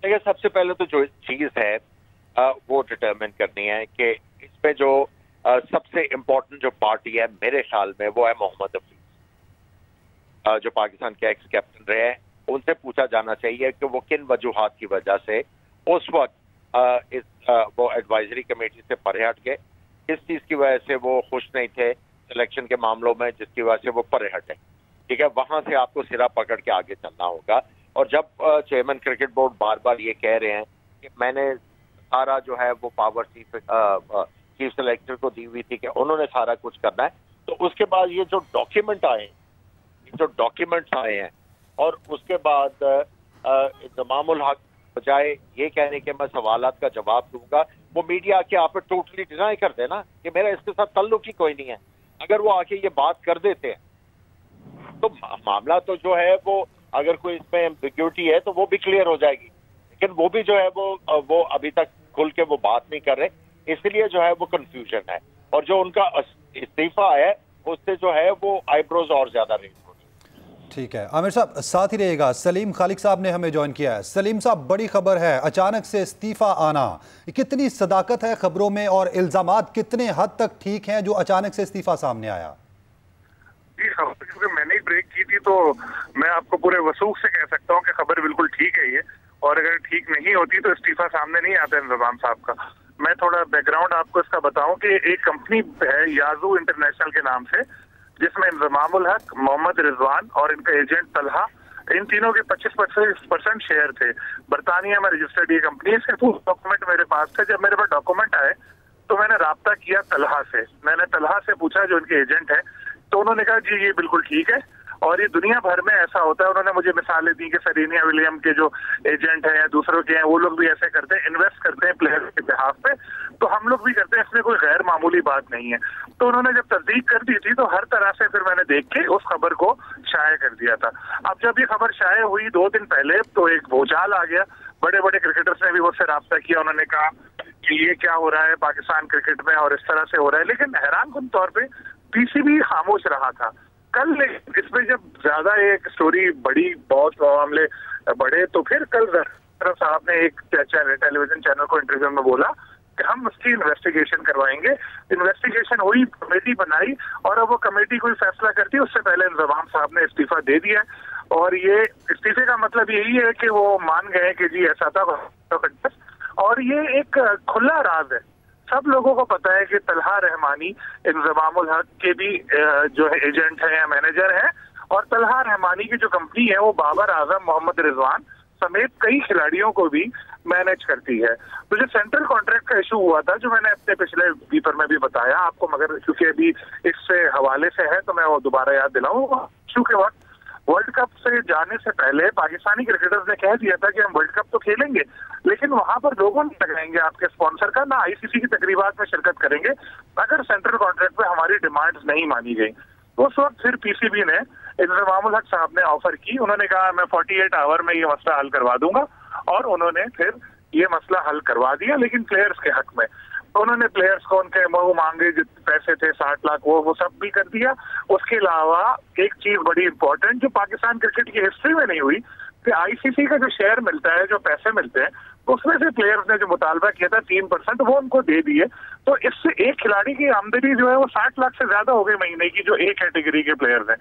देखिए, सबसे पहले तो जो चीज है वो डिटरमिन करनी है कि इसमें जो सबसे इम्पोर्टेंट जो पार्टी है मेरे ख्याल में वो है मोहम्मद हफीज, जो पाकिस्तान के एक्स कैप्टन रहे हैं। उनसे पूछा जाना चाहिए कि वो किन वजूहात की वजह से उस वक्त वो एडवाइजरी कमेटी से परे हट गए, किस चीज की वजह से वो खुश नहीं थे सिलेक्शन के मामलों में जिसकी वजह से वो परे हटे। ठीक है, वहां से आपको सिरा पकड़ के आगे चलना होगा। और जब चेयरमैन क्रिकेट बोर्ड बार बार ये कह रहे हैं कि मैंने सारा जो है वो पावर चीफ सेलेक्टर को दी हुई थी कि उन्होंने सारा कुछ करना है, तो उसके बाद ये जो डॉक्यूमेंट्स आए हैं और उसके बाद इंतमामुल हक बजाय ये कहने के मैं सवालात का जवाब दूंगा, वो मीडिया आके आप पे टोटली डिनाई कर देना कि मेरा इसके साथ ताल्लुक ही कोई नहीं है। अगर वो आके ये बात कर देते हैं तो मामला तो जो है वो, अगर कोई इसमें एम्बिग्यूटी है तो वो भी क्लियर हो जाएगी। लेकिन वो भी जो है वो अभी तक खुल के वो बात नहीं कर रहे, इसलिए जो है वो कंफ्यूजन है। और जो उनका इस्तीफा है उससे जो है वो आईब्रोज और ज्यादा रेज हो रही। ठीक है, आमिर साहब साथ ही रहिएगा। सलीम खालिक साहब ने हमें ज्वाइन किया है। सलीम साहब, बड़ी खबर है, अचानक से इस्तीफा आना, कितनी सदाकत है खबरों में और इल्जामात कितने हद तक ठीक हैं जो अचानक से इस्तीफा सामने आया? जी, खबर क्योंकि मैंने ही ब्रेक की थी तो मैं आपको पूरे वसूख से कह सकता हूँ कि खबर बिल्कुल ठीक है ये, और अगर ठीक नहीं होती तो इस्तीफा सामने नहीं आता इंतजाम साहब का। मैं थोड़ा बैकग्राउंड आपको इसका बताऊं कि एक कंपनी है याजू इंटरनेशनल के नाम से, जिसमें इंजमामुल हक, मोहम्मद रिजवान और इनका एजेंट तलहा, इन तीनों के 25% शेयर थे। बरतानिया में रजिस्टर्ड ये कंपनी है। इसके पूरे डॉक्यूमेंट मेरे पास थे। जब मेरे पास डॉक्यूमेंट आए तो मैंने राब्ता किया तलहा से। मैंने तलहा से पूछा जो इनके एजेंट है, तो उन्होंने कहा जी ये बिल्कुल ठीक है और ये दुनिया भर में ऐसा होता है। उन्होंने मुझे मिसालें दी कि सेरेनिया विलियम के जो एजेंट हैं या दूसरों के हैं वो लोग भी ऐसे करते हैं, इन्वेस्ट करते हैं प्लेयर के बिहाफ पे, तो हम लोग भी करते हैं, इसमें कोई गैर मामूली बात नहीं है। तो उन्होंने जब तस्दीक कर दी थी तो हर तरह से फिर मैंने देख के उस खबर को शाया कर दिया था। अब जब ये खबर शाया हुई 2 दिन पहले तो एक भूचाल आ गया। बड़े बड़े क्रिकेटर्स ने भी मुझसे राब्ता किया। उन्होंने कहा कि ये क्या हो रहा है पाकिस्तान क्रिकेट में और इस तरह से हो रहा है। लेकिन हैरानकुन तौर पर पीसीबी खामोश रहा था। कल इसमें जब ज्यादा एक स्टोरी बड़ी, बहुत मामले बढ़े, तो फिर कल साहब ने एक टेलीविजन चैनल को इंटरव्यू में बोला कि हम उसकी इन्वेस्टिगेशन करवाएंगे। इन्वेस्टिगेशन हुई, कमेटी बनाई और अब वो कमेटी कोई फैसला करती है उससे पहले इंतजाम साहब ने इस्तीफा दे दिया। और ये इस्तीफे का मतलब यही है कि वो मान गए कि जी ऐसा था, और ये एक खुला राज है। सब लोगों को पता है कि तलहा रहमानी इंजमामुल हक के भी जो है एजेंट है या मैनेजर है, और तलहा रहमानी की जो कंपनी है वो बाबर आजम, मोहम्मद रिजवान समेत कई खिलाड़ियों को भी मैनेज करती है। तो जो सेंट्रल कॉन्ट्रैक्ट का इशू हुआ था, जो मैंने अपने पिछले पेपर में भी बताया आपको, मगर क्योंकि अभी इससे हवाले से है तो मैं वो दोबारा याद दिलाऊं। इशू के वक्त वर्ल्ड कप से जाने से पहले पाकिस्तानी क्रिकेटर्स ने कह दिया था कि हम वर्ल्ड कप तो खेलेंगे, लेकिन वहां पर लोगों नहीं लगाएंगे आपके स्पॉन्सर का, ना आईसीसी की तकरीबात में शिरकत करेंगे अगर सेंट्रल कॉन्ट्रैक्ट में हमारी डिमांड्स नहीं मानी गई। उस वक्त फिर पीसीबी ने इंजमामुल हक साहब ने ऑफर की। उन्होंने कहा मैं 48 आवर में ये मसला हल करवा दूंगा, और उन्होंने फिर ये मसला हल करवा दिया, लेकिन प्लेयर्स के हक में। तो उन्होंने प्लेयर्स को उनके वो मांगे जितने पैसे थे 60 लाख, वो सब भी कर दिया। उसके अलावा एक चीज बड़ी इंपॉर्टेंट जो पाकिस्तान क्रिकेट की हिस्ट्री में नहीं हुई कि आईसीसी का जो शेयर मिलता है, जो पैसे मिलते हैं, उसमें से प्लेयर्स ने जो मुतालबा किया था 3% वो उनको दे दिए। तो इससे एक खिलाड़ी की आमदनी जो है वो 60 लाख से ज्यादा हो गई महीने की, जो एक कैटेगरी के प्लेयर्स हैं।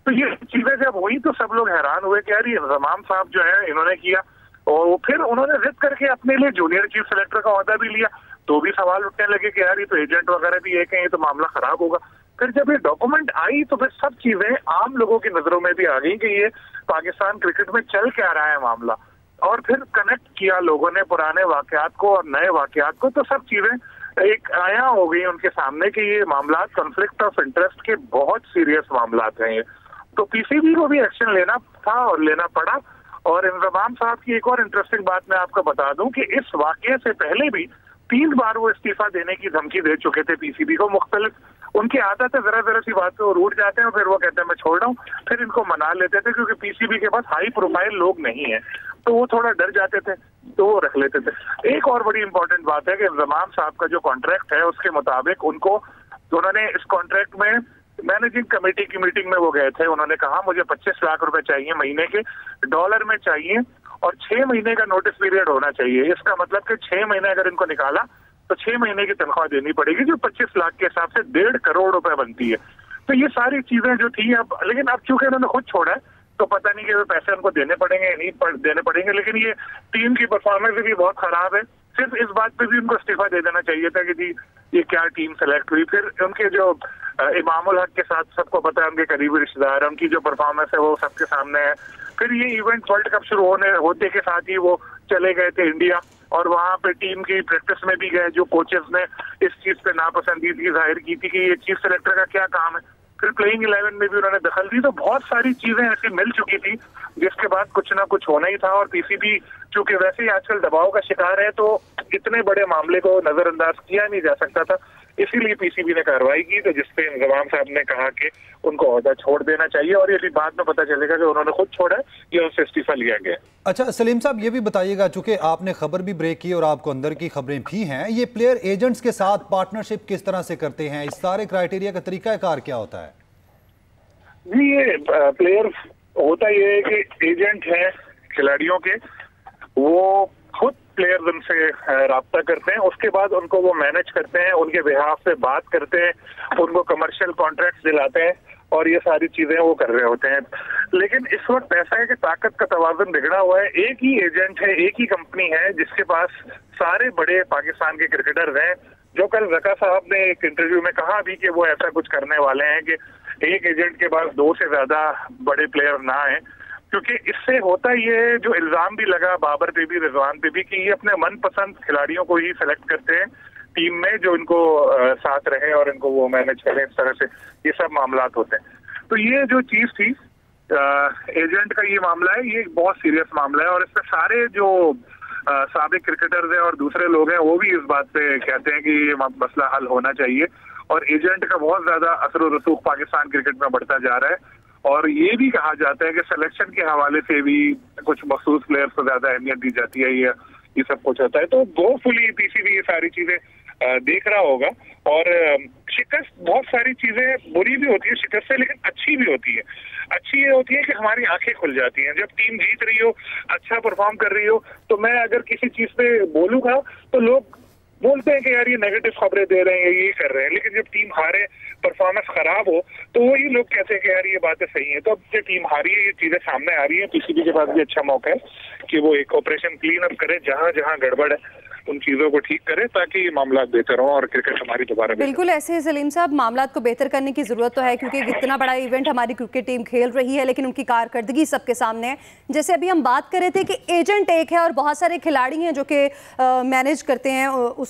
तो ये चीजें जब हुई तो सब लोग हैरान हुए कि यार ये इंतजाम साहब जो है इन्होंने किया, और फिर उन्होंने जिद करके अपने लिए जूनियर चीफ सेलेक्टर का ओहदा भी लिया। तो भी सवाल उठने लगे कि यार ये तो एजेंट वगैरह भी एक है, ये तो मामला खराब होगा। फिर जब ये डॉक्यूमेंट आई तो फिर सब चीजें आम लोगों की नजरों में भी आ गई कि ये पाकिस्तान क्रिकेट में चल क्या रहा है मामला। और फिर कनेक्ट किया लोगों ने पुराने वाकयात को और नए वाकयात को, तो सब चीजें एक आया हो गई उनके सामने कि ये मामला कॉन्फ्लिक्ट ऑफ इंटरेस्ट के बहुत सीरियस मामला हैं ये। तो पीसीबी को भी एक्शन लेना था और लेना पड़ा। और इंतजाम साहब की एक और इंटरेस्टिंग बात मैं आपको बता दूं कि इस वाकये से पहले भी 3 बार वो इस्तीफा देने की धमकी दे चुके थे पीसीबी को। मुख्तलिफ उनकी आदत है, जरा जरा सी बात पे वो रूठ जाते हैं और फिर वो कहते हैं मैं छोड़ रहा हूँ, फिर इनको मना लेते थे क्योंकि पीसीबी के पास हाई प्रोफाइल लोग नहीं है, तो वो थोड़ा डर जाते थे तो वो रख लेते थे। एक और बड़ी इंपॉर्टेंट बात है कि इंतजाम साहब का जो कॉन्ट्रैक्ट है उसके मुताबिक उन्होंने इस कॉन्ट्रैक्ट में मैनेजिंग कमेटी की मीटिंग में वो गए थे। उन्होंने कहा मुझे 25 लाख रुपए चाहिए महीने के, डॉलर में चाहिए, और 6 महीने का नोटिस पीरियड होना चाहिए। इसका मतलब कि 6 महीने अगर इनको निकाला तो 6 महीने की तनख्वाह देनी पड़ेगी, जो 25 लाख के हिसाब से 1.5 करोड़ रुपए बनती है। तो ये सारी चीजें जो थी अब, लेकिन अब चूंकि उन्होंने खुद छोड़ा है तो पता नहीं कि वो पैसे उनको देने पड़ेंगे या नहीं देने पड़ेंगे। लेकिन ये टीम की परफॉर्मेंस भी बहुत खराब है। सिर्फ इस बात पे भी उनको इस्तीफा दे देना चाहिए था कि जी ये क्या टीम सेलेक्ट हुई। फिर उनके जो इमामुल हक के साथ सबको पता है, उनके करीबी रिश्तेदार, उनकी जो परफॉर्मेंस है वो सबके सामने है। फिर ये इवेंट वर्ल्ड कप शुरू होते के साथ ही वो चले गए थे इंडिया, और वहां पे टीम की प्रैक्टिस में भी गए। जो कोचेस ने इस चीज पे नापसंदीदगी जाहिर की थी कि ये चीफ सेलेक्टर का क्या काम है। फिर प्लेइंग 11 में भी उन्होंने दखल दी। तो बहुत सारी चीजें ऐसी मिल चुकी थी जिसके बाद कुछ ना कुछ होना ही था। और पीसीबी चूंकि वैसे ही आजकल दबाव का शिकार है, तो इतने बड़े मामले को नजरअंदाज किया नहीं जा सकता था, इसीलिए पीसीबी ने कार्रवाई की। तो जिसपे इंजमाम साहब ने कहा कि उनको ओहदा छोड़ देना चाहिए, और ये भी बाद में पता चलेगा कि उन्होंने खुद छोड़ा है या उनसे इस्तीफा लिया गया। अच्छा सलीम साहब, ये भी बताइएगा, चूंकि आपने खबर भी ब्रेक की और आपको अंदर की खबरें भी हैं, ये प्लेयर एजेंट्स के साथ पार्टनरशिप किस तरह से करते हैं? इस सारे क्राइटेरिया का तरीकाकार क्या होता है? जी, ये प्लेयर होता ये है कि एजेंट है खिलाड़ियों के, वो खुद प्लेयर्स उनसे राब्ता करते हैं, उसके बाद उनको वो मैनेज करते हैं, उनके बिहाफ से बात करते हैं, उनको कमर्शियल कॉन्ट्रैक्ट्स दिलाते हैं, और ये सारी चीजें वो कर रहे होते हैं। लेकिन इस वक्त ऐसा है कि ताकत का तवाज़ुन बिगड़ा हुआ है। एक ही एजेंट है, एक ही कंपनी है जिसके पास सारे बड़े पाकिस्तान के क्रिकेटर्स हैं। जो कल रका साहब ने एक इंटरव्यू में कहा भी कि वो ऐसा कुछ करने वाले हैं कि एक एजेंट के पास 2 से ज्यादा बड़े प्लेयर ना आए, क्योंकि इससे होता ये जो इल्जाम भी लगा बाबर पे भी, रिजवान पे भी, कि ये अपने मनपसंद खिलाड़ियों को ही सेलेक्ट करते हैं टीम में, जो इनको साथ रहे और इनको वो मैनेज करें। इस तरह से ये सब मामलात होते हैं। तो ये जो चीज थी एजेंट का ये मामला है, ये बहुत सीरियस मामला है, और इसमें सारे जो साबिक क्रिकेटर्स हैं और दूसरे लोग हैं वो भी इस बात पे कहते हैं कि ये मसला हल होना चाहिए। और एजेंट का बहुत ज्यादा असर और रसूख पाकिस्तान क्रिकेट में बढ़ता जा रहा है, और ये भी कहा जाता है कि सिलेक्शन के हवाले से भी कुछ मखसूस प्लेयर्स को ज्यादा अहमियत दी जाती है। ये सब कुछ होता है। तो होपफुली पीसीबी ये सारी चीजें देख रहा होगा। और शिकस्त, बहुत सारी चीजें बुरी भी होती है शिकस्त से, लेकिन अच्छी भी होती है। अच्छी ये होती है कि हमारी आंखें खुल जाती हैं। जब टीम जीत रही हो, अच्छा परफॉर्म कर रही हो, तो मैं अगर किसी चीज पे बोलूंगा तो लोग बोलते हैं कि यार ये नेगेटिव खबरें दे रहे हैं, ये कर रहे हैं। लेकिन जब टीम हारे, परफॉर्मेंस खराब हो, तो वही लोग कहते हैं कि यार ये बातें सही है। तो अब जो टीम हारी है, ये चीजें सामने आ रही है, पीसीबी के पास भी अच्छा मौका है कि वो एक ऑपरेशन क्लीन अप करे, जहां जहां गड़बड़ है उन चीजों को ठीक करे, ताकि मामला बेहतर हो और क्रिकेट हमारी दोबारा। बिल्कुल ऐसे सलीम साहब, मामला को बेहतर करने की जरूरत तो है, क्योंकि इतना बड़ा इवेंट हमारी क्रिकेट टीम खेल रही है, लेकिन उनकी कारकर्दगी सबके सामने है। जैसे अभी हम बात कर रहे थे कि एजेंट एक है और बहुत सारे खिलाड़ी हैं जो कि मैनेज करते हैं उस